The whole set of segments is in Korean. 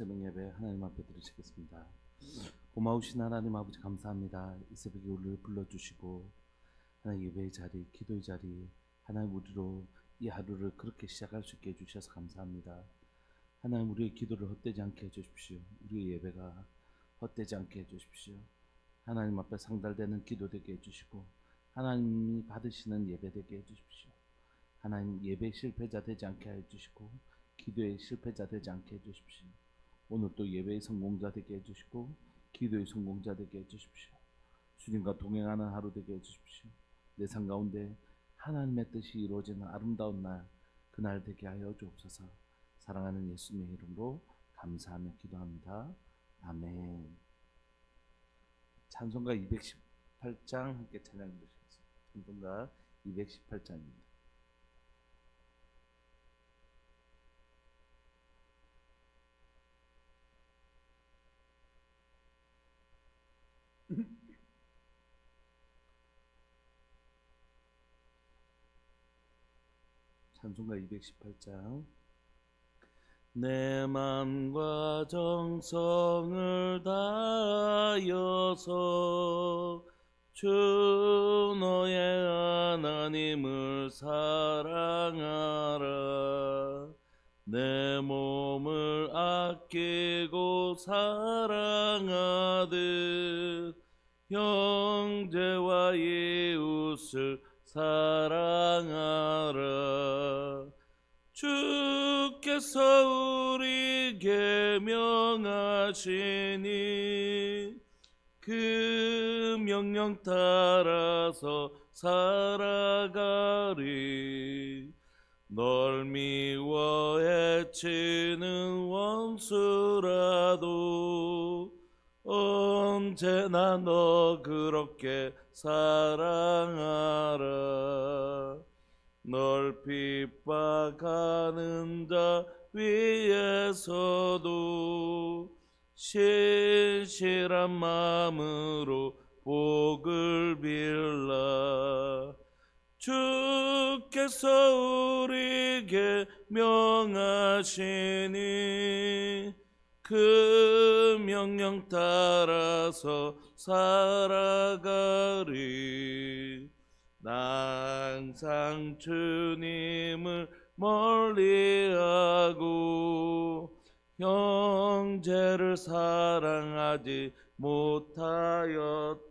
새벽 예배 하나님 앞에 드리시겠습니다. 고마우신 하나님 아버지 감사합니다. 이 새벽에 우리를 불러주시고 하나님 예배의 자리, 기도의 자리, 하나님 우리로 이 하루를 그렇게 시작할 수 있게 해주셔서 감사합니다. 하나님 우리의 기도를 헛되지 않게 해주십시오. 우리의 예배가 헛되지 않게 해주십시오. 하나님 앞에 상달되는 기도 되게 해주시고 하나님이 받으시는 예배 되게 해주십시오. 하나님 예배 실패자 되지 않게 해주시고 기도의 실패자 되지 않게 해주십시오. 오늘 또 예배의 성공자 되게 해주시고 기도의 성공자 되게 해주십시오. 주님과 동행하는 하루 되게 해주십시오. 내 삶 가운데 하나님의 뜻이 이루어지는 아름다운 날, 그날 되게 하여 주옵소서. 사랑하는 예수님의 이름으로 감사하며 기도합니다. 아멘. 찬송가 218장 함께 찬양해 주시겠습니다. 찬송가 218장입니다. 찬송가 218장. 내 맘과 정성을 다하여서 주 너의 하나님을 사랑하라. 내 몸을 아끼고 사랑하듯 형제와 이웃을 사랑하라. 주께서 우리에게 명하시니 그 명령 따라서 살아가리. 널 미워 해치는 원수라도 언제나 너 그렇게 사랑하라. 널 핍박하는 자 위에서도 신실한 마음으로 복을 빌라. 주께서 우리에게 명하시니 그 명령 따라서 살아가리. 나 항상 주님을 멀리하고 형제를 사랑하지 못하였다.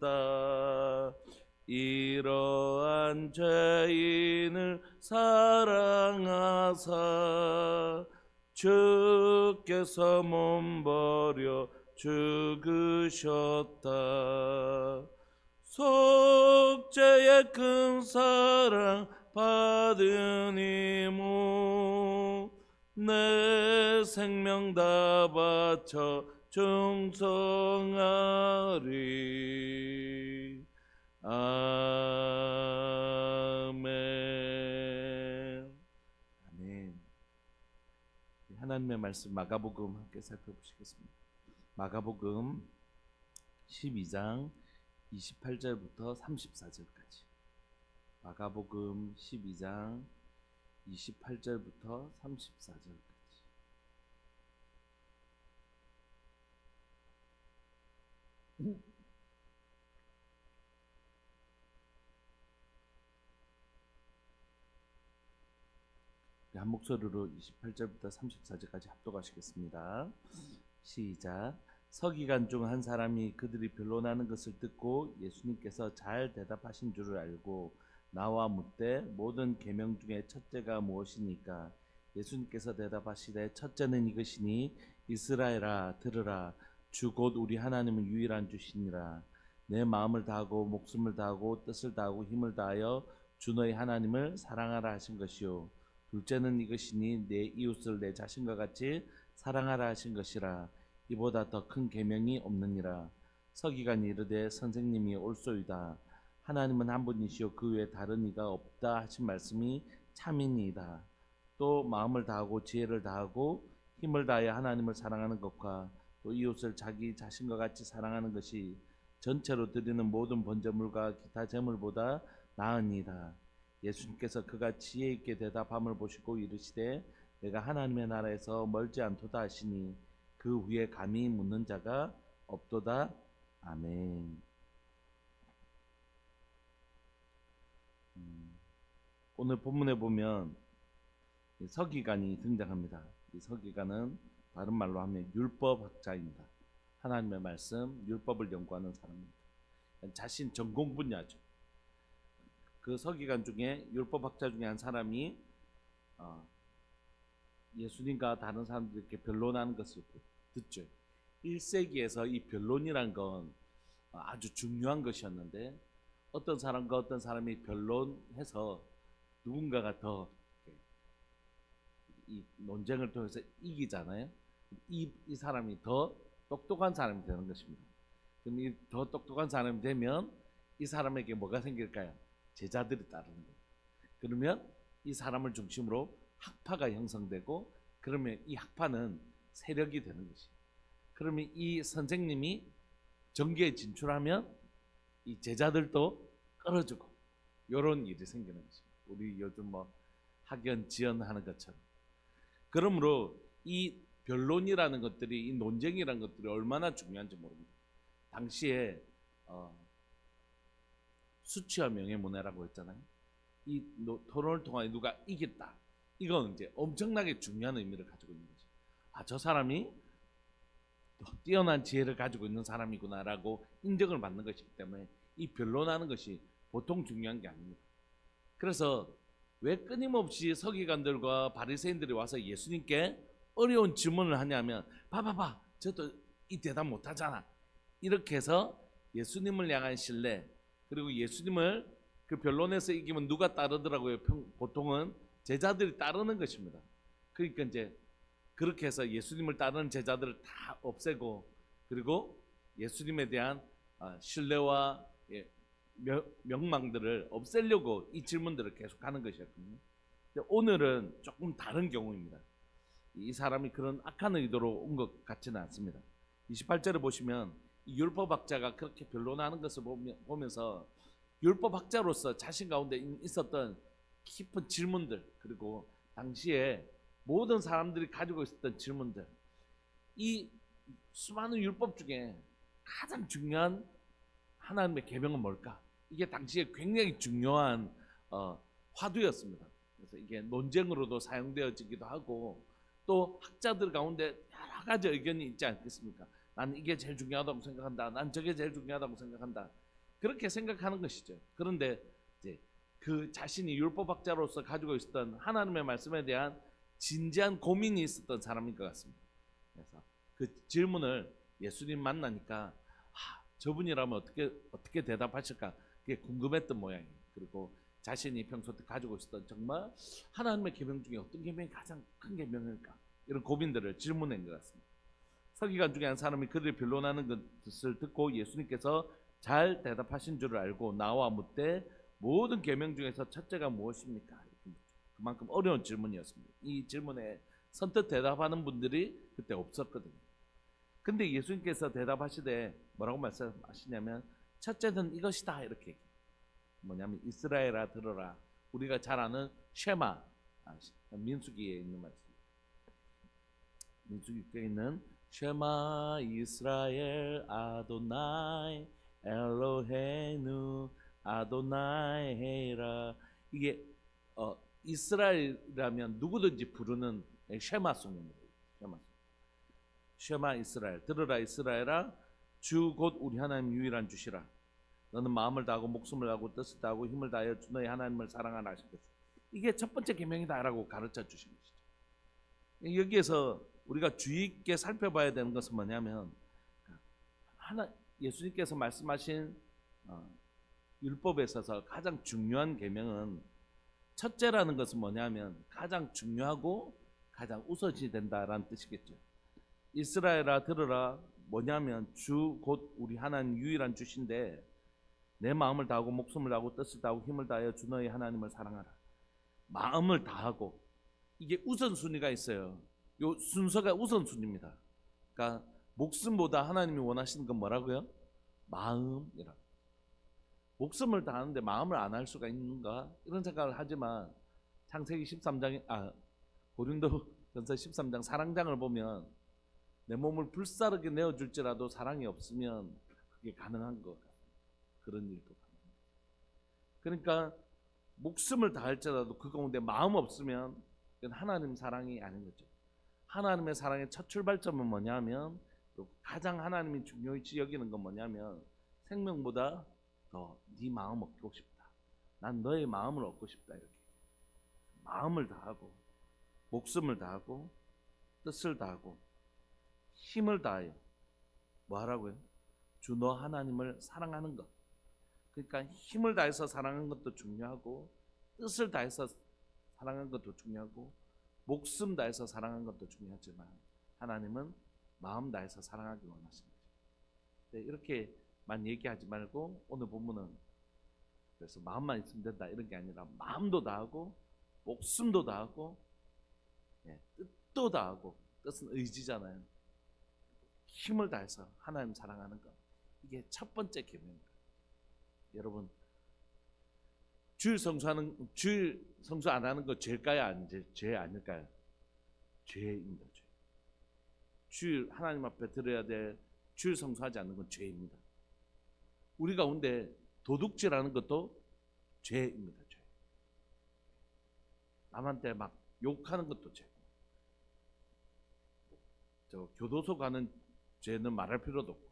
이러한 죄인을 사랑하사 주께서 몸버려 죽으셨다. 속죄의 큰 사랑 받으니모 내 생명 다 바쳐 충성하리. 아멘. 아멘. 하나님의 말씀 마가복음 함께 살펴보시겠습니다. 마가복음 12장 28절부터 34절까지. 마가복음 12장 28절부터 34절까지. 한 목소리로 28절부터 34절까지 합독하시겠습니다. 시작. 서기관 중 한 사람이 그들이 변론하는 것을 듣고 예수님께서 잘 대답하신 줄을 알고 나와 묻되 모든 계명 중에 첫째가 무엇이니까? 예수님께서 대답하시되 첫째는 이것이니 이스라엘아 들으라. 주 곧 우리 하나님은 유일한 주시니라. 내 마음을 다하고 목숨을 다하고 뜻을 다하고 힘을 다하여 주 너희 하나님을 사랑하라 하신 것이요. 둘째는 이것이니 내 이웃을 내 자신과 같이 사랑하라 하신 것이라. 이보다 더 큰 계명이 없느니라. 서기관이 이르되 선생님이 옳소이다. 하나님은 한 분이시요 그 외에 다른 이가 없다 하신 말씀이 참이니이다. 또 마음을 다하고 지혜를 다하고 힘을 다하여 하나님을 사랑하는 것과 또 이웃을 자기 자신과 같이 사랑하는 것이 전체로 드리는 모든 번제물과 기타 제물보다 나으니이다. 예수님께서 그가 지혜 있게 대답함을 보시고 이르시되 내가 하나님의 나라에서 멀지 않도다 하시니 그 후에 감히 묻는 자가 없도다. 아멘. 오늘 본문에 보면 서기관이 등장합니다. 이 서기관은 다른 말로 하면 율법학자입니다. 하나님의 말씀, 율법을 연구하는 사람입니다. 자신 전공 분야죠. 그 서기관 중에 율법학자 중에 한 사람이 예수님과 다른 사람들에게 변론하는 것을 듣죠. 1세기에서 이 변론이란 건 아주 중요한 것이었는데 어떤 사람과 어떤 사람이 변론해서 누군가가 더 이 논쟁을 통해서 이기잖아요. 이 사람이 더 똑똑한 사람이 되는 것입니다. 그럼 이 더 똑똑한 사람이 되면 이 사람에게 뭐가 생길까요? 제자들이 따르는 거예요. 그러면 이 사람을 중심으로 학파가 형성되고 그러면 이 학파는 세력이 되는 것이에요. 그러면 이 선생님이 정계에 진출하면 이 제자들도 끌어주고 이런 일이 생기는 것입니다. 우리 요즘 뭐 학연 지연하는 것처럼. 그러므로 이 변론이라는 것들이 이 논쟁이라는 것들이 얼마나 중요한지 모릅니다. 당시에 수치와 명예문화라고 했잖아요. 이 토론을 통하여 누가 이겼다. 이건 이제 엄청나게 중요한 의미를 가지고 있는 거죠. 저 사람이 뛰어난 지혜를 가지고 있는 사람이구나라고 인정을 받는 것이기 때문에 이 변론하는 것이 보통 중요한 게 아닙니다. 그래서 왜 끊임없이 서기관들과 바리새인들이 와서 예수님께 어려운 질문을 하냐면 봐봐봐 저도 이 대답 못하잖아. 이렇게 해서 예수님을 향한 신뢰 그리고 예수님을 그 변론에서 이기면 누가 따르더라고요. 보통은 제자들이 따르는 것입니다. 그러니까 이제 그렇게 해서 예수님을 따르는 제자들을 다 없애고 그리고 예수님에 대한 신뢰와 명망들을 없애려고 이 질문들을 계속하는 것이었거든요. 근데 오늘은 조금 다른 경우입니다. 이 사람이 그런 악한 의도로 온 것 같지는 않습니다. 28절을 보시면 이 율법학자가 그렇게 변론하는 것을 보면서 율법학자로서 자신 가운데 있었던 깊은 질문들 그리고 당시에 모든 사람들이 가지고 있었던 질문들 이 수많은 율법 중에 가장 중요한 하나님의 계명은 뭘까? 이게 당시에 굉장히 중요한 화두였습니다. 그래서 이게 논쟁으로도 사용되어지기도 하고 또 학자들 가운데 여러 가지 의견이 있지 않겠습니까? 난 이게 제일 중요하다고 생각한다. 난 저게 제일 중요하다고 생각한다. 그렇게 생각하는 것이죠. 그런데 이제 그 자신이 율법학자로서 가지고 있었던 하나님의 말씀에 대한 진지한 고민이 있었던 사람인 것 같습니다. 그래서 그 질문을 예수님 만나니까 저분이라면 어떻게 대답하실까 그게 궁금했던 모양이에요. 그리고 자신이 평소 때 가지고 있었던 정말 하나님의 계명 중에 어떤 계명이 가장 큰 계명일까 이런 고민들을 질문한 것 같습니다. 서기관 중에 한 사람이 그를 변론하는 것을 듣고 예수님께서 잘 대답하신 줄을 알고 나와 묻되 모든 계명 중에서 첫째가 무엇입니까? 그만큼 어려운 질문이었습니다. 이 질문에 선뜻 대답하는 분들이 그때 없었거든요. 근데 예수님께서 대답하시되 뭐라고 말씀하시냐면 첫째는 이것이다 이렇게 뭐냐면 이스라엘아 들어라. 우리가 잘 아는 쉐마 민수기에 있는 말씀. 민수기에 있는 쉐마 이스라엘 아도나이 엘로헤누 아도나이 헤이라 이게 이스라엘이라면 누구든지 부르는 쉐마송입니다. 쉐마 이스라엘 들으라 이스라엘아 주 곧 우리 하나님 유일한 주시라. 너는 마음을 다하고 목숨을 다하고 뜻을 다하고 힘을 다하여 주 너의 하나님을 사랑하라 하셨겠어요. 이게 첫 번째 계명이다라고 가르쳐 주신 것이죠. 여기에서 우리가 주의 있게 살펴봐야 되는 것은 뭐냐면 예수님께서 말씀하신 율법에 있어서 가장 중요한 계명은 첫째라는 것은 뭐냐면 가장 중요하고 가장 우선시 된다라는 뜻이겠죠. 이스라엘아 들으라 뭐냐면 주 곧 우리 하나님 유일한 주신데 내 마음을 다하고 목숨을 다하고 뜻을 다하고 힘을 다하여 주 너의 하나님을 사랑하라. 마음을 다하고 이게 우선순위가 있어요. 요 순서가 우선순위입니다. 그러니까 목숨보다 하나님이 원하시는 건 뭐라고요? 마음이라. 목숨을 다하는데 마음을 안 할 수가 있는가? 이런 생각을 하지만 창세기 13장 고린도전서 13장 사랑장을 보면 내 몸을 불사르게 내어줄지라도 사랑이 없으면 그게 가능한 것 같아요. 그런 일도 가능합니다. 그러니까 목숨을 다할지라도 그 가운데 마음 없으면 그건 하나님 사랑이 아닌 거죠. 하나님의 사랑의 첫 출발점은 뭐냐면, 가장 하나님이 중요시 여기는 건 뭐냐면, 생명보다 더 네 마음 얻고 싶다. 난 너의 마음을 얻고 싶다. 이렇게 마음을 다하고 목숨을 다하고 뜻을 다하고 힘을 다하여 뭐 하라고요? 주 너 하나님을 사랑하는 것. 그러니까 힘을 다해서 사랑하는 것도 중요하고, 뜻을 다해서 사랑하는 것도 중요하고, 목숨 다해서 사랑하는 것도 중요하지만 하나님은 마음 다해서 사랑하기 원하십니다. 네, 이렇게만 얘기하지 말고 오늘 본문은 그래서 마음만 있으면 된다 이런 게 아니라 마음도 다하고 목숨도 다하고 뜻도 다하고, 뜻은 의지잖아요. 힘을 다해서 하나님 사랑하는 것, 이게 첫 번째 계명입니다. 여러분, 주일 성수 안 하는 거 죄일까요? 죄 아닐까요? 죄입니다. 죄. 주일 하나님 앞에 드려야 될 주일 성수하지 않는 건 죄입니다. 우리 가운데 도둑질하는 것도 죄입니다. 죄. 남한테 막 욕하는 것도 죄고, 교도소 가는 죄는 말할 필요도 없고,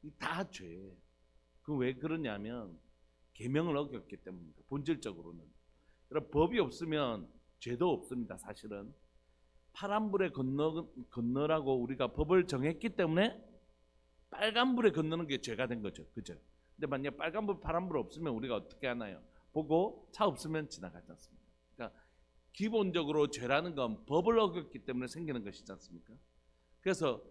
이 다 죄예요. 그 왜 그러냐면 계명을 어겼기 때문입니다. 본질적으로는. 그럼 법이 없으면 죄도 없습니다. 사실은 파란불에 건너라고 우리가 법을 정했기 때문에 빨간불에 건너는 게 죄가 된 거죠. 그죠? 근데 만약 빨간불, 파란불 없으면 우리가 어떻게 하나요? 보고 차 없으면 지나가지 않습니까? 그러니까 기본적으로 죄라는 건 법을 어겼기 때문에 생기는 것이지 않습니까? 그래서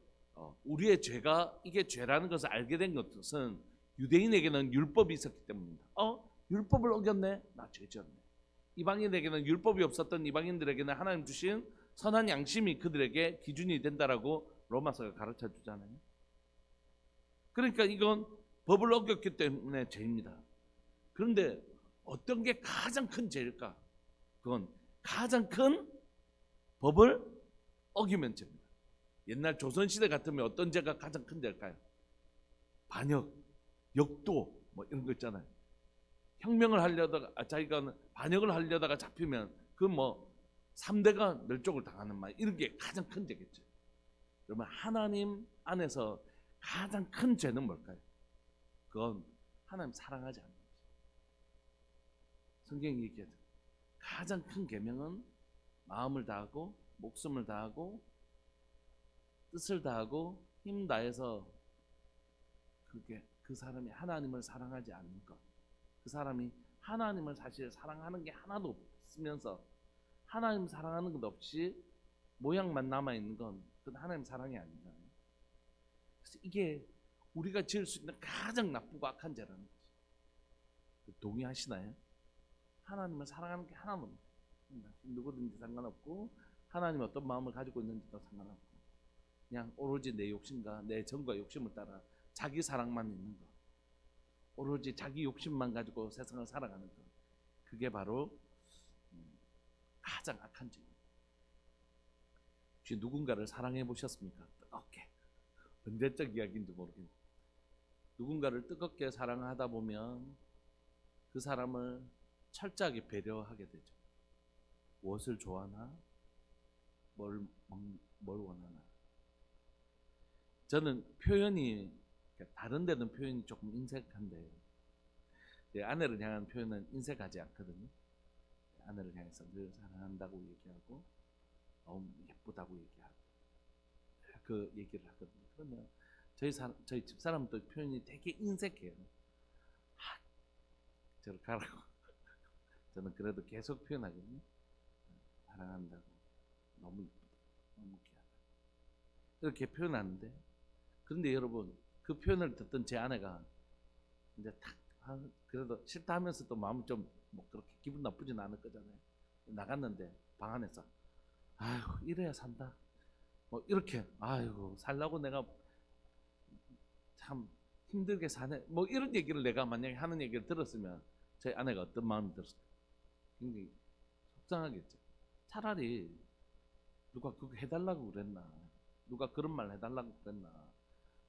우리의 죄가 이게 죄라는 것을 알게 된 것은 유대인에게는 율법이 있었기 때문입니다. 율법을 어겼네? 나 죄졌네. 이방인에게는 율법이 없었던 이방인들에게는 하나님 주신 선한 양심이 그들에게 기준이 된다라고 로마서가 가르쳐 주잖아요. 그러니까 이건 법을 어겼기 때문에 죄입니다. 그런데 어떤 게 가장 큰 죄일까? 그건 가장 큰 법을 어기면 죄입니다. 옛날 조선시대 같으면 어떤 죄가 가장 큰 죄일까요? 반역, 역도 뭐 이런 거 있잖아요. 혁명을 하려다가 자기가 반역을 하려다가 잡히면 그 뭐 3대가 멸종을 당하는 말, 이런 게 가장 큰 죄겠죠. 그러면 하나님 안에서 가장 큰 죄는 뭘까요? 그건 하나님 사랑하지 않는 거죠. 성경이 얘기하죠. 가장 큰 계명은 마음을 다하고 목숨을 다하고 뜻을 다하고 힘 다해서 그 사람이 하나님을 사랑하지 않는 것. 그 사람이 하나님을 사실 사랑하는 게 하나도 없으면서 하나님 사랑하는 것 없이 모양만 남아있는 건 그건 하나님 사랑이 아니잖아요. 그래서 이게 우리가 지을 수 있는 가장 나쁘고 악한 죄라는 거지. 동의하시나요? 하나님을 사랑하는 게 하나도 없어요. 누구든지 상관없고 하나님이 어떤 마음을 가지고 있는지도 상관없고 그냥 오로지 내 욕심과 내 정과 욕심을 따라 자기 사랑만 있는 것, 오로지 자기 욕심만 가지고 세상을 살아가는 것, 그게 바로 가장 악한 죄입니다. 혹시 누군가를 사랑해 보셨습니까? 뜨겁게. 언제적 이야기인지 모르겠는데 누군가를 뜨겁게 사랑하다 보면 그 사람을 철저하게 배려하게 되죠. 무엇을 좋아하나? 뭘 원하나? 저는 표현이 다른 데는 표현이 조금 인색한데 제 아내를 향한 표현은 인색하지 않거든요. 아내를 향해서 늘 사랑한다고 얘기하고 너무 예쁘다고 얘기하고 그 얘기를 하거든요. 그러면 저희 집사람도 표현이 되게 인색해요. 저를 가라고. 저는 그래도 계속 표현하거든요. 사랑한다고, 너무 예쁘다, 너무 귀하다, 이렇게 표현하는데, 그런데 여러분 그 표현을 듣던 제 아내가 이제 탁 그래도 싫다 하면서 또 마음이 좀 뭐 그렇게 기분 나쁘진 않을 거잖아요. 나갔는데 방 안에서 아이고 이래야 산다 뭐 이렇게, 아이고 살라고 내가 참 힘들게 사네 뭐 이런 얘기를 내가 만약에 하는 얘기를 들었으면 제 아내가 어떤 마음이 들었을까? 굉장히 속상하겠죠. 차라리 누가 그거 해달라고 그랬나, 누가 그런 말 해달라고 그랬나?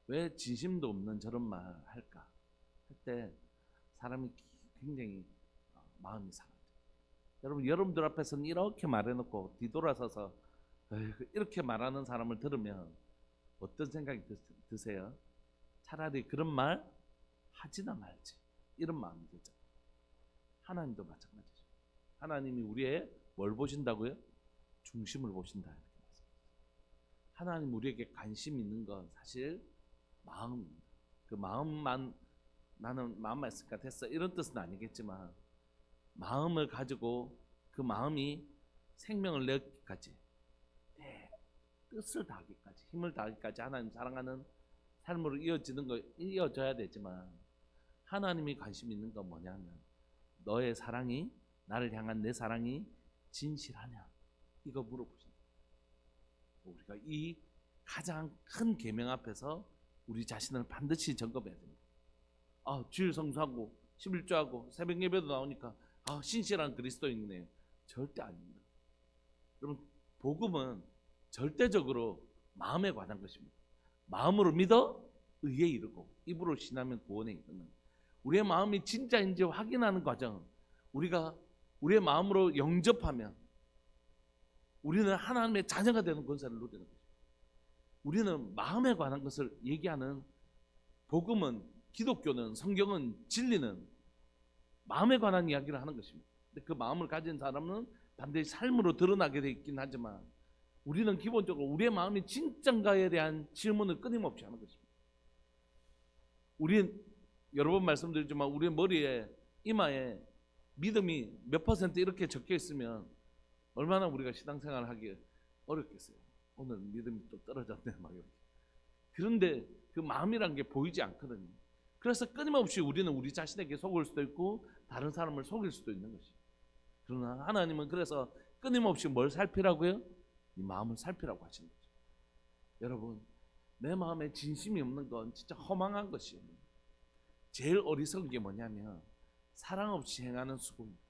왜 진심도 없는 저런 말 할까? 할 때 사람이 굉장히 마음이 상하죠. 여러분, 여러분들 앞에서는 이렇게 말해놓고 뒤돌아서서 이렇게 말하는 사람을 들으면 어떤 생각이 드세요? 차라리 그런 말 하지나 말지, 이런 마음이 들죠. 하나님도 마찬가지죠. 하나님이 우리의 뭘 보신다고요? 중심을 보신다. 하나님 우리에게 관심 있는 건 사실 마음입니다. 그 마음만, 나는 마음만 있으니까 됐어, 이런 뜻은 아니겠지만, 마음을 가지고 그 마음이 생명을 내기까지, 뜻을 다하기까지, 힘을 다하기까지 하나님 사랑하는 삶으로 이어져야 되지만, 하나님이 관심 있는 건 뭐냐면 너의 사랑이, 나를 향한 내 사랑이 진실하냐, 이거 물어보신다. 우리가 이 가장 큰 계명 앞에서 우리 자신을 반드시 점검해야 됩니다. 주일 성수하고 11조하고 새벽 예배도 나오니까 신실한 그리스도인이네요. 절대 아닙니다. 여러분, 복음은 절대적으로 마음에 관한 것입니다. 마음으로 믿어 의에 이르고 입으로 신하면 구원에 이르는, 우리의 마음이 진짜인지 확인하는 과정, 우리가 우리의 마음으로 영접하면 우리는 하나님의 자녀가 되는 권세를 누리는 것입니다. 우리는 마음에 관한 것을 얘기하는, 복음은, 기독교는, 성경은, 진리는 마음에 관한 이야기를 하는 것입니다. 근데 그 마음을 가진 사람은 반드시 삶으로 드러나게 돼 있긴 하지만, 우리는 기본적으로 우리의 마음이 진짠가에 대한 질문을 끊임없이 하는 것입니다. 우리는 여러 번 말씀드렸지만 우리의 머리에, 이마에 믿음이 몇 퍼센트 이렇게 적혀 있으면 얼마나 우리가 신앙생활을 하기 어렵겠어요. 오늘 믿음이 좀 떨어졌네 막 이렇게. 그런데 그 마음이란 게 보이지 않거든요. 그래서 끊임없이 우리는 우리 자신에게 속을 수도 있고 다른 사람을 속일 수도 있는 것이죠. 그러나 하나님은 그래서 끊임없이 뭘 살피라고요? 이 마음을 살피라고 하시는 거죠. 여러분, 내 마음에 진심이 없는 건 진짜 허망한 것이에요. 제일 어리석은 게 뭐냐면 사랑 없이 행하는 수고입니다.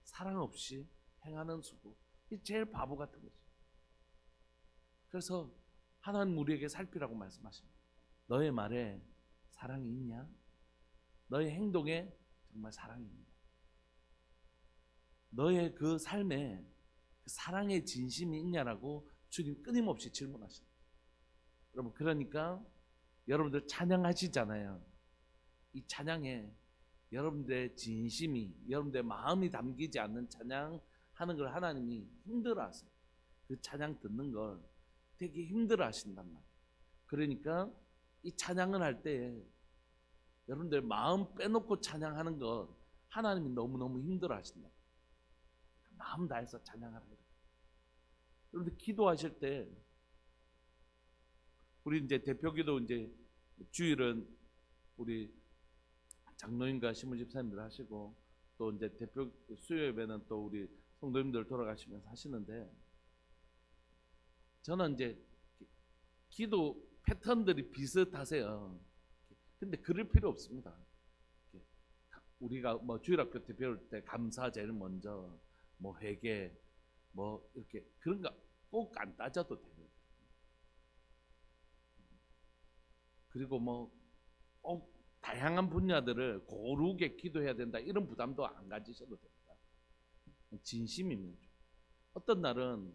사랑 없이 행하는 수고, 이 제일 바보 같은 거죠. 그래서 하나님 우리에게 살피라고 말씀하십니다. 너의 말에 사랑이 있냐? 너의 행동에 정말 사랑이 있냐? 너의 그 삶에 그 사랑의 진심이 있냐라고 주님 끊임없이 질문하십니다. 여러분, 그러니까 여러분들 찬양하시잖아요. 이 찬양에 여러분들의 진심이, 여러분들의 마음이 담기지 않는 찬양하는 걸 하나님이 힘들어하세요. 그 찬양 듣는 걸 되게 힘들어하신단 말이에요. 그러니까 이 찬양을 할 때 여러분들 마음 빼놓고 찬양하는 거 하나님이 너무너무 힘들어하신다. 마음 다해서 찬양하라. 여러분들 기도하실 때, 우리 이제 대표기도 이제 주일은 우리 장로님과 신부 집사님들 하시고, 또 이제 대표 수요예배는 또 우리 성도님들 돌아가시면서 하시는데, 저는 이제 기도 패턴들이 비슷하세요. 근데 그럴 필요 없습니다. 우리가 뭐 주일학교 때 배울 때 감사 제일 먼저, 뭐 회개, 뭐 이렇게 그런 거 꼭 안 따져도 돼요. 그리고 뭐 꼭 다양한 분야들을 고르게 기도해야 된다, 이런 부담도 안 가지셔도 됩니다. 진심이면. 어떤 날은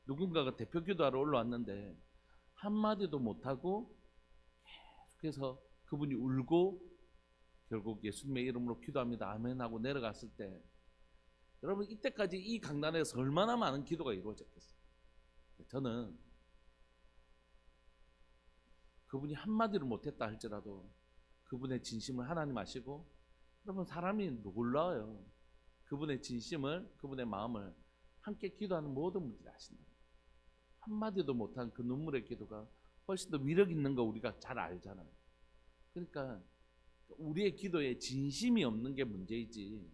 누군가가 대표 기도하러 올라왔는데 한마디도 못하고 계속해서 그분이 울고 결국 예수님의 이름으로 기도합니다, 아멘 하고 내려갔을 때, 여러분 이때까지 이 강단에서 얼마나 많은 기도가 이루어졌겠어요. 저는 그분이 한마디를 못했다 할지라도 그분의 진심을 하나님 아시고, 여러분 사람이 놀라워요. 그분의 진심을, 그분의 마음을 함께 기도하는 모든 분들이 아신다. 한마디도 못한 그 눈물의 기도가 훨씬 더 위력 있는 거 우리가 잘 알잖아요. 그러니까 우리의 기도에 진심이 없는 게 문제이지,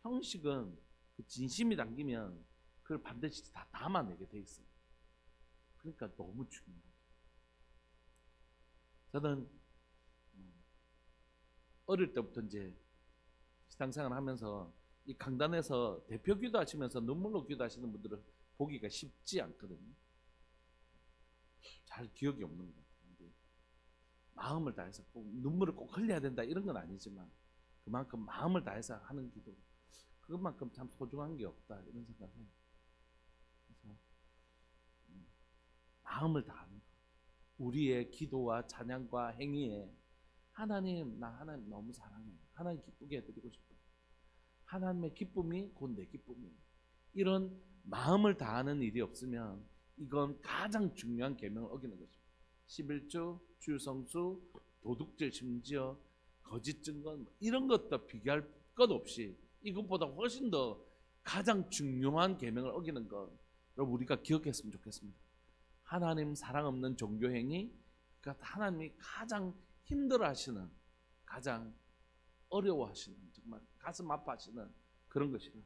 형식은 그 진심이 담기면 그걸 반드시 다 담아내게 돼 있어요. 그러니까 너무 중요해요. 저는 어릴 때부터 이제 신앙생활 하면서 이 강단에서 대표 기도하시면서 눈물로 기도하시는 분들을 보기가 쉽지 않거든요. 잘 기억이 없는 것 같아요. 마음을 다해서 꼭 눈물을 꼭 흘려야 된다 이런 건 아니지만 그만큼 마음을 다해서 하는 기도, 그것만큼 참 소중한 게 없다 이런 생각을 해요. 그래서 마음을 다하는 것, 우리의 기도와 찬양과 행위에 하나님, 나 하나님 너무 사랑해, 하나님 기쁘게 해드리고 싶어, 하나님의 기쁨이 곧 내 기쁨이에요, 이런 마음을 다하는 일이 없으면 이건 가장 중요한 계명을 어기는 것입니다. 11조, 주성수, 도둑질, 심지어 거짓 증거 이런 것도 비교할 것 없이 이것보다 훨씬 더 가장 중요한 계명을 어기는 것, 여러분 우리가 기억했으면 좋겠습니다. 하나님 사랑 없는 종교 행위, 그러니까 하나님이 가장 힘들어하시는, 가장 어려워하시는, 정말 가슴 아파하시는 그런 것이다.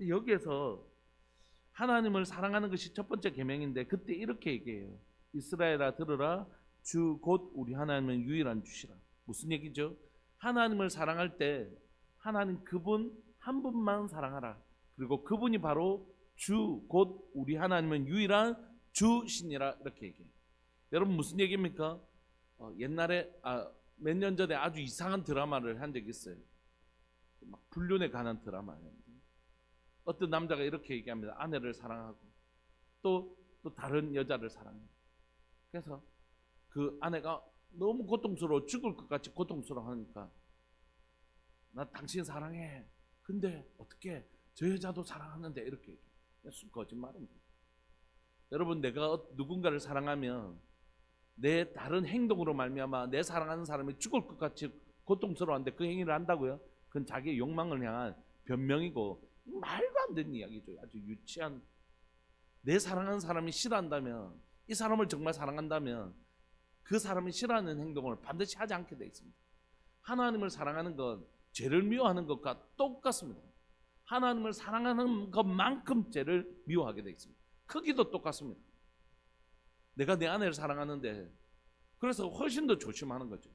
여기에서 하나님을 사랑하는 것이 첫 번째 계명인데 그때 이렇게 얘기해요. 이스라엘아 들으라, 주 곧 우리 하나님은 유일한 주시라. 무슨 얘기죠? 하나님을 사랑할 때 하나님 그분 한 분만 사랑하라. 그리고 그분이 바로 주 곧 우리 하나님은 유일한 주신이라 이렇게 얘기해요. 여러분 무슨 얘기입니까? 옛날에 몇 년 전에 아주 이상한 드라마를 한 적이 있어요. 막 불륜에 관한 드라마예요. 어떤 남자가 이렇게 얘기합니다. 아내를 사랑하고 또 다른 여자를 사랑해요. 그래서 그 아내가 너무 고통스러워, 죽을 것 같이 고통스러워하니까 나 당신 사랑해. 근데 어떻게 저 여자도 사랑하는데 이렇게 얘기해요. 거짓말입니다. 여러분 내가 누군가를 사랑하면 내 다른 행동으로 말미암아 내 사랑하는 사람이 죽을 것 같이 고통스러워하는데 그 행위를 한다고요? 그건 자기의 욕망을 향한 변명이고 말도 안 되는 이야기죠. 아주 유치한. 내 사랑하는 사람이 싫어한다면, 이 사람을 정말 사랑한다면 그 사람이 싫어하는 행동을 반드시 하지 않게 되어 있습니다. 하나님을 사랑하는 건 죄를 미워하는 것과 똑같습니다. 하나님을 사랑하는 것만큼 죄를 미워하게 되어 있습니다. 크기도 똑같습니다. 내가 내 아내를 사랑하는데 그래서 훨씬 더 조심하는 거죠.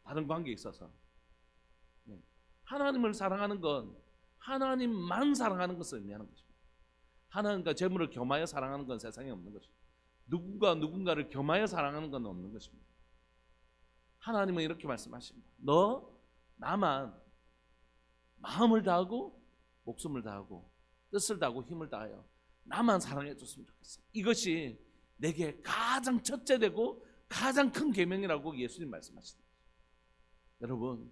다른 관계에 있어서. 하나님을 사랑하는 건 하나님만 사랑하는 것을 의미하는 것입니다. 하나님과 재물을 겸하여 사랑하는 건 세상에 없는 것입니다. 누군가를 겸하여 사랑하는 건 없는 것입니다. 하나님은 이렇게 말씀하십니다. 너 나만 마음을 다하고 목숨을 다하고 뜻을 다하고 힘을 다하여 나만 사랑해 줬으면 좋겠어. 이것이 내게 가장 첫째되고 가장 큰 계명이라고 예수님 말씀하십니다. 여러분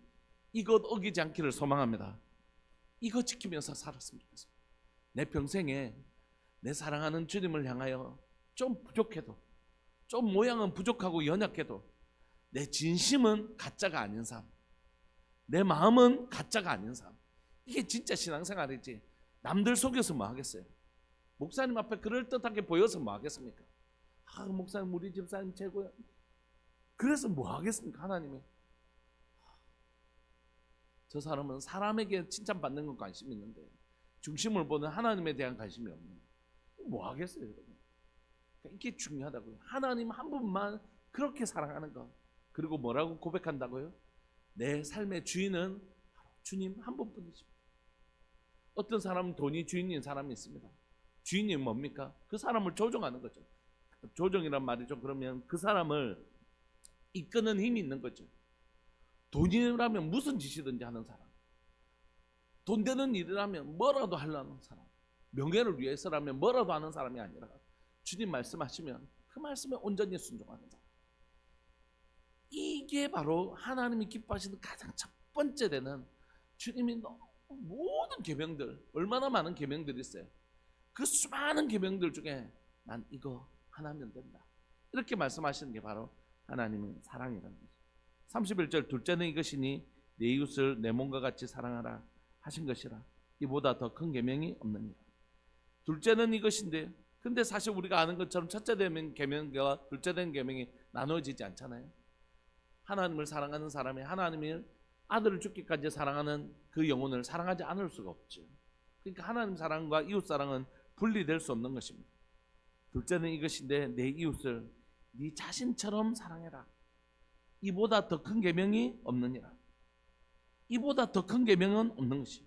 이것 어기지 않기를 소망합니다. 이거 지키면서 살았으면 좋겠습니다. 내 평생에 내 사랑하는 주님을 향하여 좀 부족해도, 좀 모양은 부족하고 연약해도 내 진심은 가짜가 아닌 삶, 내 마음은 가짜가 아닌 삶, 이게 진짜 신앙생활이지. 남들 속여서 뭐 하겠어요? 목사님 앞에 그럴듯하게 보여서 뭐 하겠습니까? 목사님 우리 집사님 최고야. 그래서 뭐 하겠습니까? 하나님이 저 사람은 사람에게 칭찬받는 건 관심이 있는데 중심을 보는 하나님에 대한 관심이 없는, 뭐 하겠어요 여러분? 그러니까 이게 중요하다고요. 하나님 한 분만 그렇게 사랑하는 것. 그리고 뭐라고 고백한다고요? 내 삶의 주인은 바로 주님 한 분뿐이십니다. 어떤 사람은 돈이 주인인 사람이 있습니다. 주인이 뭡니까? 그 사람을 조종하는 거죠. 조종이란 말이죠. 그러면 그 사람을 이끄는 힘이 있는 거죠. 돈이라면 무슨 짓이든지 하는 사람, 돈 되는 일이라면 뭐라도 하려는 사람, 명예를 위해서라면 뭐라도 하는 사람이 아니라 주님 말씀하시면 그 말씀에 온전히 순종하는 사람, 이게 바로 하나님이 기뻐하시는 가장 첫 번째 되는, 주님이 모든 계명들, 얼마나 많은 계명들이 있어요. 그 수많은 계명들 중에 난 이거 하나면 된다, 이렇게 말씀하시는 게 바로 하나님의 사랑이라는 거죠. 31절 둘째는 이것이니 내 이웃을 내 몸과 같이 사랑하라 하신 것이라. 이보다 더 큰 계명이 없느니라. 둘째는 이것인데, 근데 사실 우리가 아는 것처럼 첫째 되는 계명과 둘째 되는 계명이 나눠지지 않잖아요. 하나님을 사랑하는 사람이 하나님을 아들을 죽기까지 사랑하는 그 영혼을 사랑하지 않을 수가 없죠. 그러니까 하나님 사랑과 이웃 사랑은 분리될 수 없는 것입니다. 둘째는 이것인데 내 이웃을 네 자신처럼 사랑해라. 이보다 더 큰 계명이 없느니라. 이보다 더 큰 계명은 없는 것이.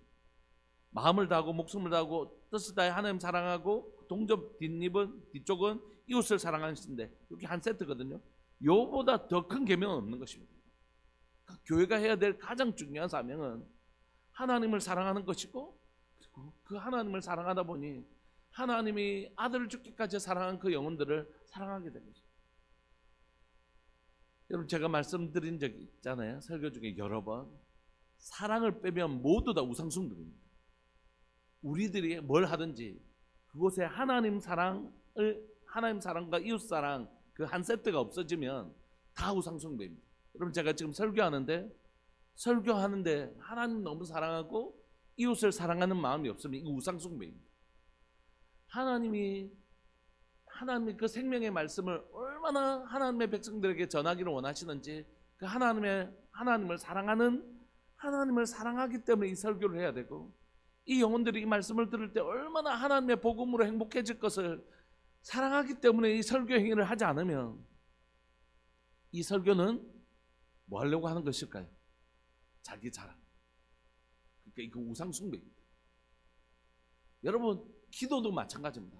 마음을 다하고 목숨을 다하고 뜻을 다해 하나님 사랑하고 동접 뒤쪽은 이웃을 사랑하시는데 이렇게 한 세트거든요. 요보다 더 큰 계명은 없는 것입니다. 교회가 해야 될 가장 중요한 사명은 하나님을 사랑하는 것이고, 그리고 그 하나님을 사랑하다 보니 하나님이 아들을 죽기까지 사랑한 그 영혼들을 사랑하게 되는 거죠. 여러분, 제가 말씀드린 적이 있잖아요. 설교 중에 여러 번. 사랑을 빼면 모두 다 우상숭배입니다. 우리들이 뭘 하든지 그곳에 하나님 사랑과 이웃 사랑 그 한 세트가 없어지면 다 우상숭배입니다. 여러분, 제가 지금 설교하는데 하나님 너무 사랑하고 이웃을 사랑하는 마음이 없으면 이거 우상숭배입니다. 하나님이 그 생명의 말씀을 얼마나 하나님의 백성들에게 전하기를 원하시는지, 그 하나님을 사랑하기 때문에 이 설교를 해야 되고, 이 영혼들이 이 말씀을 들을 때 얼마나 하나님의 복음으로 행복해질 것을 사랑하기 때문에 이 설교 행위를 하지 않으면 이 설교는 뭐 하려고 하는 것일까요? 자기 자랑. 그러니까 이거 우상숭배입니다. 여러분, 기도도 마찬가지입니다.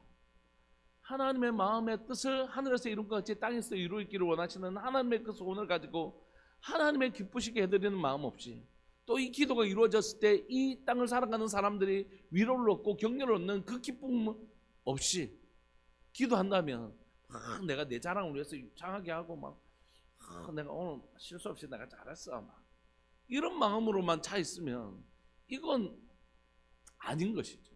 하나님의 마음의 뜻을 하늘에서 이룬 것 같이 땅에서 이루기를 원하시는 하나님의 그 소원을 가지고 하나님의 기쁘시게 해드리는 마음 없이, 또 이 기도가 이루어졌을 때 이 땅을 살아가는 사람들이 위로를 얻고 격려를 얻는 그 기쁨 없이 기도한다면 내가 내 자랑을 위해서 유창하게 하고 내가 오늘 실수 없이 내가 잘했어 이런 마음으로만 차 있으면 이건 아닌 것이죠.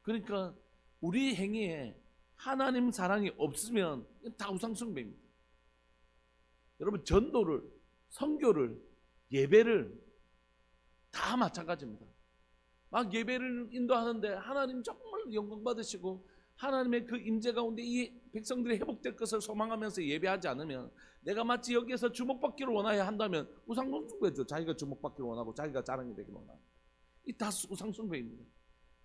그러니까 우리 행위에 하나님 사랑이 없으면 다 우상숭배입니다. 여러분, 전도를, 선교를, 예배를 다 마찬가지입니다. 막 예배를 인도하는데 하나님 정말 영광 받으시고 하나님의 그 임재 가운데 이 백성들이 회복될 것을 소망하면서 예배하지 않으면, 내가 마치 여기에서 주목받기를 원하여 한다면 우상숭배죠. 자기가 주목받기를 원하고 자기가 자랑이 되기를 원하고, 이 다 우상숭배입니다.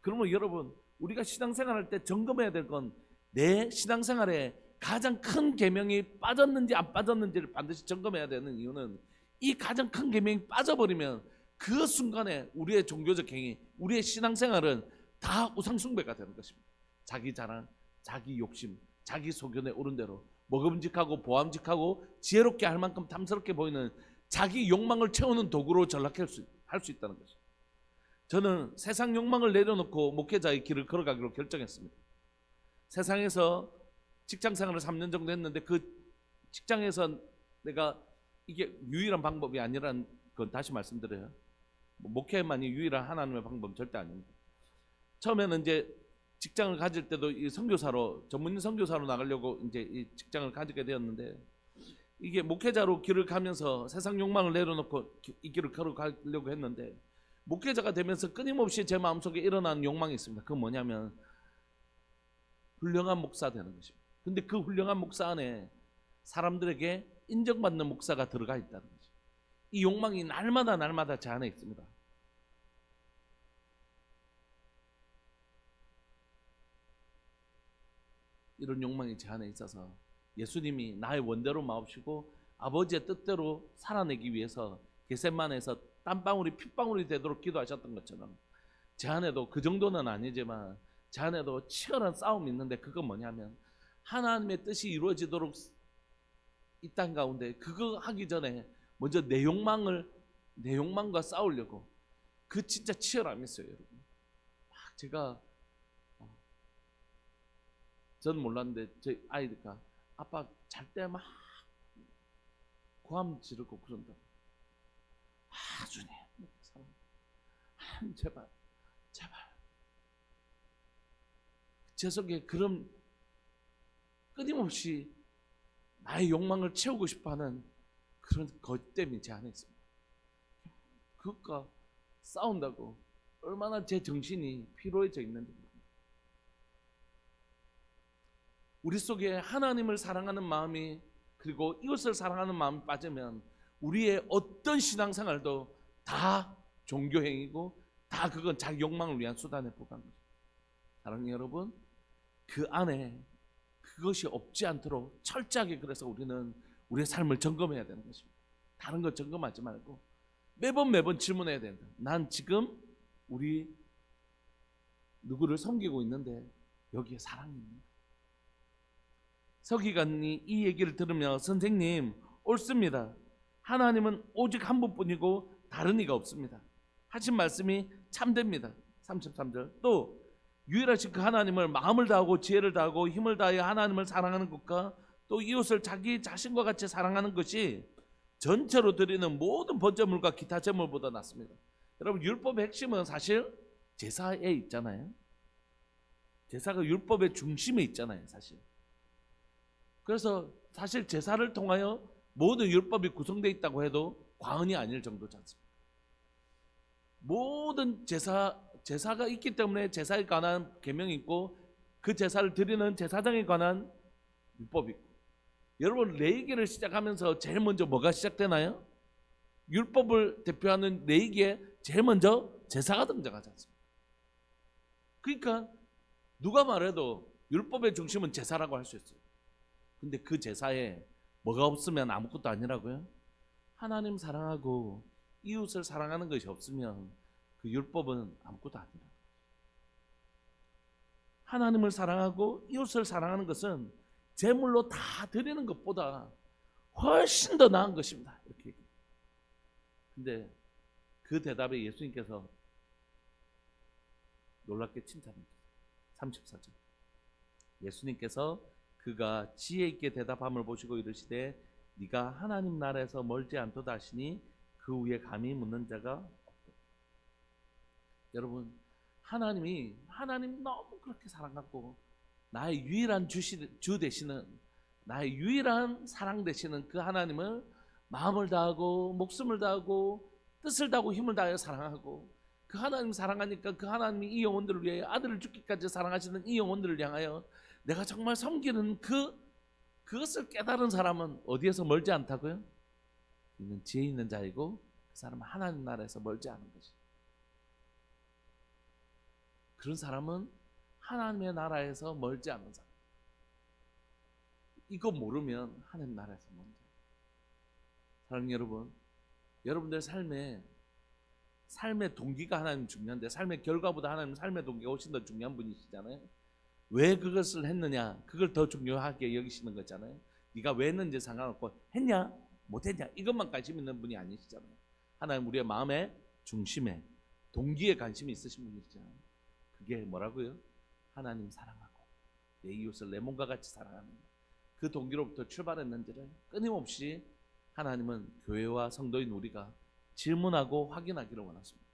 그러면 여러분, 우리가 신앙생활할 때 점검해야 될 건 내 신앙생활에 가장 큰 계명이 빠졌는지 안 빠졌는지를 반드시 점검해야 되는 이유는, 이 가장 큰 계명이 빠져버리면 그 순간에 우리의 종교적 행위, 우리의 신앙생활은 다 우상숭배가 되는 것입니다. 자기 자랑, 자기 욕심, 자기 소견에 오른 대로 먹음직하고 보암직하고 지혜롭게 할 만큼 탐스럽게 보이는 자기 욕망을 채우는 도구로 전락할 수 있다는 것입니다. 저는 세상 욕망을 내려놓고 목회자의 길을 걸어가기로 결정했습니다. 세상에서 직장생활을 3년 정도 했는데 그 직장에서 내가 이게 유일한 방법이 아니라는 건 다시 말씀드려요. 목회만이 유일한 하나님의 방법은 절대 아닙니다. 처음에는 이제 직장을 가질 때도 이 선교사로, 전문인 선교사로 나가려고 이제 이 직장을 가지게 되었는데, 이게 목회자로 길을 가면서 세상 욕망을 내려놓고 이 길을 걸어가려고 했는데, 목회자가 되면서 끊임없이 제 마음속에 일어나는 욕망이 있습니다. 그건 뭐냐면 훌륭한 목사 되는 것입니다. 근데 그 훌륭한 목사 안에 사람들에게 인정받는 목사가 들어가 있다는 거죠. 이 욕망이 날마다 제 안에 있습니다. 이런 욕망이 제 안에 있어서 예수님이 나의 원대로 마옵시고 아버지의 뜻대로 살아내기 위해서 겟세마네에서 땀방울이 핏방울이 되도록 기도하셨던 것처럼, 제 안에도 그 정도는 아니지만 제 안에도 치열한 싸움이 있는데, 그건 뭐냐면 하나님의 뜻이 이루어지도록 이 땅 가운데 그거 하기 전에 먼저 내 욕망과 싸우려고, 그 진짜 치열함이 있어요. 여러분, 제가 전 몰랐는데 저희 아이가 아빠 잘 때 막 고함 지르고 그런다. 주님, 제발 제 속에 그런 끊임없이 나의 욕망을 채우고 싶어하는 그런 것 때문에 제 안에 있습니다. 그것과 싸운다고 얼마나 제 정신이 피로해져 있는지. 우리 속에 하나님을 사랑하는 마음이, 그리고 이웃을 사랑하는 마음이 빠지면 우리의 어떤 신앙생활도 다 종교행위고 다 그건 자기 욕망을 위한 수단에 불과한 거죠. 사랑하는 여러분, 그 안에 그것이 없지 않도록 철저하게, 그래서 우리는 우리의 삶을 점검해야 되는 것입니다. 다른 것 점검하지 말고 매번 질문해야 된다. 난 지금 우리 누구를 섬기고 있는데 여기에 사랑이 있는가? 서기관이 이 얘기를 들으며 선생님 옳습니다. 하나님은 오직 한 분뿐이고 다른 이가 없습니다. 하신 말씀이 참됩니다. 33절 또 유일하신 그 하나님을 마음을 다하고 지혜를 다하고 힘을 다하여 하나님을 사랑하는 것과 또 이웃을 자기 자신과 같이 사랑하는 것이 전체로 드리는 모든 번제물과 기타 제물보다 낫습니다. 여러분 율법의 핵심은 사실 제사에 있잖아요. 제사가 율법의 중심에 있잖아요, 사실. 그래서 사실 제사를 통하여 모든 율법이 구성되어 있다고 해도 과언이 아닐 정도지 않습니까? 모든 제사가 있기 때문에 제사에 관한 계명이 있고 그 제사를 드리는 제사장에 관한 율법이 있고 여러분 레위기를 시작하면서 제일 먼저 뭐가 시작되나요? 율법을 대표하는 레위기에 제일 먼저 제사가 등장하지 않습니까? 그러니까 누가 말해도 율법의 중심은 제사라고 할 수 있어요. 근데 그 제사에 뭐가 없으면 아무것도 아니라고요? 하나님 사랑하고 이웃을 사랑하는 것이 없으면 그 율법은 아무것도 아니라. 하나님을 사랑하고 이웃을 사랑하는 것은 제물로 다 드리는 것보다 훨씬 더 나은 것입니다. 이렇게 얘기해요. 근데 그 대답에 예수님께서 놀랍게 칭찬합니다. 34절 예수님께서 그가 지혜 있게 대답함을 보시고 이르시되 네가 하나님 나라에서 멀지 않도다 하시니 그 후에 감히 묻는 자가 없다. 여러분 하나님 너무 그렇게 사랑하고 나의 유일한 주 되시는 나의 유일한 사랑 되시는 그 하나님을 마음을 다하고 목숨을 다하고 뜻을 다하고 힘을 다하여 사랑하고 그 하나님 사랑하니까 그 하나님이 이 영혼들을 위하여 아들을 죽기까지 사랑하시는 이 영혼들을 향하여 내가 정말 섬기는 그것을 깨달은 사람은 어디에서 멀지 않다고요? 이는 지혜 있는 자이고 그 사람은 하나님 나라에서 멀지 않은 것이. 그런 사람은 하나님의 나라에서 멀지 않는 사람. 이거 모르면 하나님 나라에서 멀지 않아요. 사랑하는 여러분, 여러분들 삶의 동기가 하나님 중요한데 삶의 결과보다 하나님 삶의 동기가 훨씬 더 중요한 분이시잖아요. 왜 그것을 했느냐, 그걸 더 중요하게 여기시는 거잖아요. 네가 왜 했는지 상관없고 했냐 못했냐 이것만 관심 있는 분이 아니시잖아요. 하나님 우리의 마음의 중심에 동기에 관심이 있으신 분이시잖아요. 그게 뭐라고요? 하나님 사랑하고 내 이웃을 내 몸과 같이 사랑하는 그 동기로부터 출발했는지를 끊임없이 하나님은 교회와 성도인 우리가 질문하고 확인하기를 원하십니다.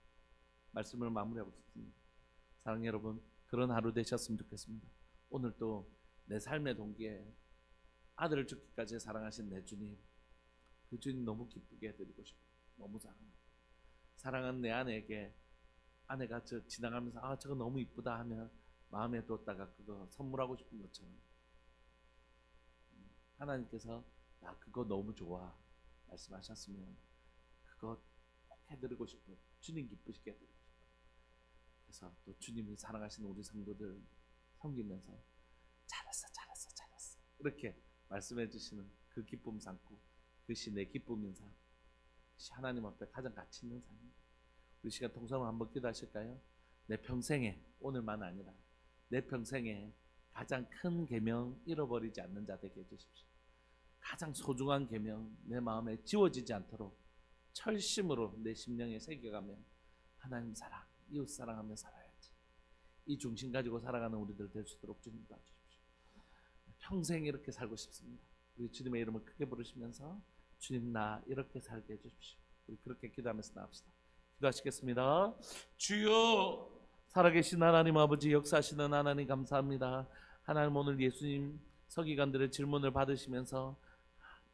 말씀을 마무리하고 싶습니다. 사랑하는 여러분, 그런 하루 되셨으면 좋겠습니다. 오늘도 내 삶의 동기에 아들을 죽기까지 사랑하신 내 주님, 그 주님 너무 기쁘게 해드리고 싶어요. 너무 사랑하는 내 아내에게 아내가 지나가면서 저거 너무 이쁘다 하면 마음에 뒀다가 그거 선물하고 싶은 것처럼 하나님께서 나 그거 너무 좋아 말씀하셨으면 그거 꼭 해드리고 싶어요. 주님 기쁘시게 해드리고 싶어요. 그래서 또 주님이 사랑하시는 우리 성도들 섬기면서 잘했어 이렇게 말씀해 주시는 그 기쁨 삼고 그것이 내 기쁨인 삶, 그것이 하나님 앞에 가장 가치 있는 삶입니다. 우리 시간 통성으로 한번 기도하실까요? 내 평생에, 오늘만 아니라 내 평생에 가장 큰 계명 잃어버리지 않는 자 되게 해주십시오. 가장 소중한 계명 내 마음에 지워지지 않도록 철심으로 내 심령에 새겨가며 하나님 사랑, 이웃 사랑하며 살아야지. 이 중심 가지고 살아가는 우리들 될 수 있도록 주님 도와주십시오. 평생 이렇게 살고 싶습니다. 우리 주님의 이름을 크게 부르시면서 주님 나 이렇게 살게 해주십시오. 우리 그렇게 기도하면서 나갑시다. 기도하시겠습니다. 주여, 살아계신 하나님 아버지, 역사하시는 하나님 감사합니다. 하나님 오늘 예수님 서기관들의 질문을 받으시면서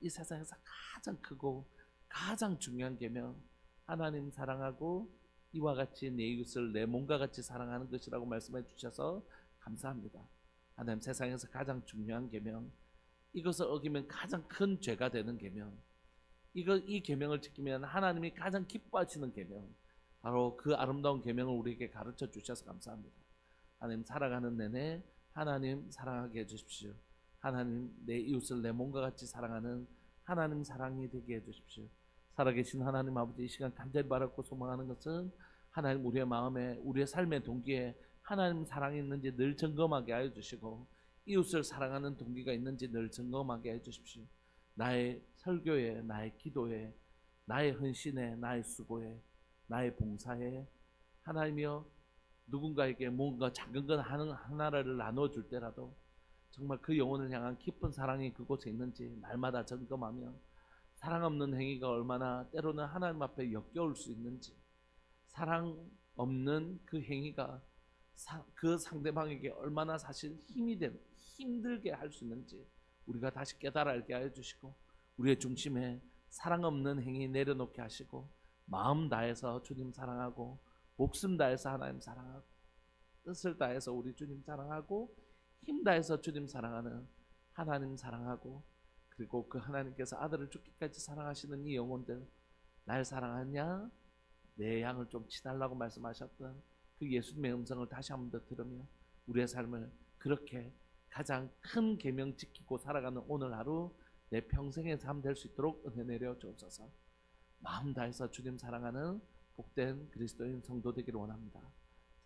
이 세상에서 가장 크고 가장 중요한 계명 하나님 사랑하고 이와 같이 내 이웃을 내 몸과 같이 사랑하는 것이라고 말씀해 주셔서 감사합니다. 하나님 세상에서 가장 중요한 계명, 이것을 어기면 가장 큰 죄가 되는 계명, 이 계명을 지키면 하나님이 가장 기뻐하시는 계명, 바로 그 아름다운 계명을 우리에게 가르쳐 주셔서 감사합니다. 하나님 살아가는 내내 하나님 사랑하게 해주십시오. 하나님 내 이웃을 내 몸과 같이 사랑하는 하나님 사랑이 되게 해주십시오. 살아계신 하나님 아버지, 이 시간 간절히 바라고 소망하는 것은 하나님 우리의 마음에 우리의 삶의 동기에 하나님 사랑이 있는지 늘 점검하게 하여 주시고 이웃을 사랑하는 동기가 있는지 늘 점검하게 해주십시오. 나의 설교에, 나의 기도에, 나의 헌신에, 나의 수고에, 나의 봉사에, 하나님이여, 누군가에게 뭔가 작은 것 하나를 나눠줄 때라도 정말 그 영혼을 향한 깊은 사랑이 그곳에 있는지 날마다 점검하며, 사랑 없는 행위가 얼마나 때로는 하나님 앞에 역겨울 수 있는지, 사랑 없는 그 행위가 그 상대방에게 얼마나 사실 힘들게 할 수 있는지 우리가 다시 깨달아 알게 해주시고, 우리의 중심에 사랑 없는 행위 내려놓게 하시고, 마음 다해서 주님 사랑하고, 목숨 다해서 하나님 사랑하고, 뜻을 다해서 우리 주님 사랑하고, 힘 다해서 주님 사랑하는 하나님 사랑하고, 그리고 그 하나님께서 아들을 죽기까지 사랑하시는 이 영혼들, 날 사랑하냐? 내 양을 좀 치달라고 말씀하셨던 그 예수님의 음성을 다시 한 번 더 들으며 우리의 삶을 그렇게 가장 큰 계명 지키고 살아가는 오늘 하루 내 평생의 삶 될 수 있도록 은혜 내려 주옵소서. 마음 다해서 주님 사랑하는 복된 그리스도인 성도 되기를 원합니다.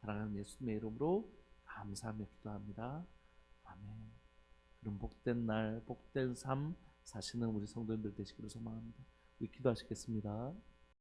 사랑하는 예수님의 이름으로 감사하며 기도합니다. 아멘. 그럼 복된 날, 복된 삶 사시는 우리 성도님들 되시기를 소망합니다. 우리 기도하시겠습니다.